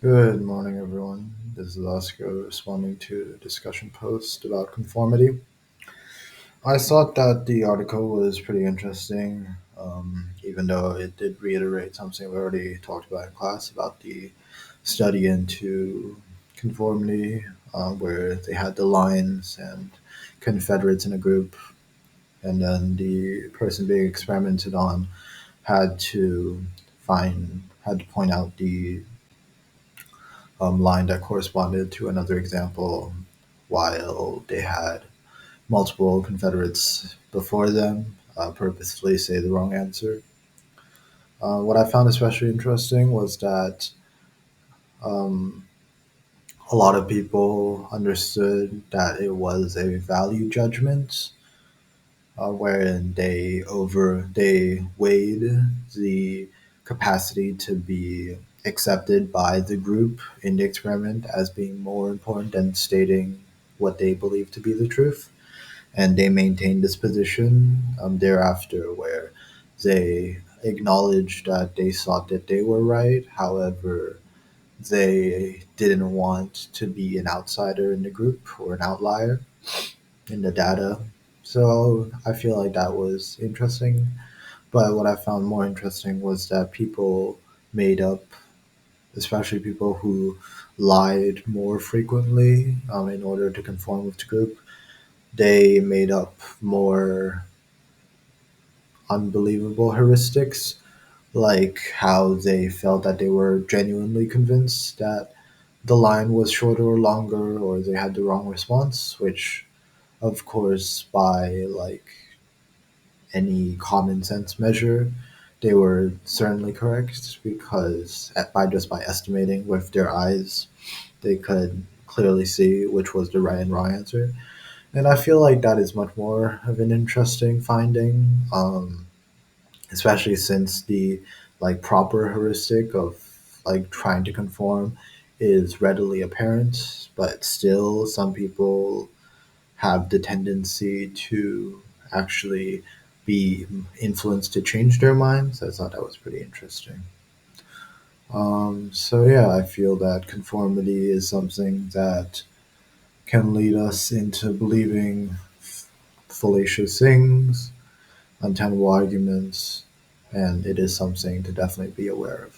Good morning, everyone. This is Oscar responding to a discussion post about conformity. I thought that the article was pretty interesting, even though it did reiterate something we already talked about in class about the study into conformity, where they had the Lions and Confederates in a group, and then the person being experimented on had to had to point out the line that corresponded to another example while they had multiple Confederates before them purposefully say the wrong answer. What I found especially interesting was that um, a lot of people understood that it was a value judgment, wherein they weighed the capacity to be accepted by the group in the experiment as being more important than stating what they believe to be the truth, and they maintained this position thereafter, where they acknowledged that they thought that they were right. However, they didn't want to be an outsider in the group or an outlier in the data. So I feel like that was interesting. But what I found more interesting was that people made up, especially people who lied more frequently in order to conform with the group, they made up more unbelievable heuristics, like how they felt that they were genuinely convinced that the line was shorter or longer, or they had the wrong response, which, of course, by like any common sense measure, they were certainly correct because by just by estimating with their eyes, they could clearly see which was the right and wrong answer. And I feel like that is much more of an interesting finding, especially since the like proper heuristic of like trying to conform is readily apparent, but still some people have the tendency to actually be influenced to change their minds. I thought that was pretty interesting. So yeah, I feel that conformity is something that can lead us into believing fallacious things, untenable arguments, and it is something to definitely be aware of.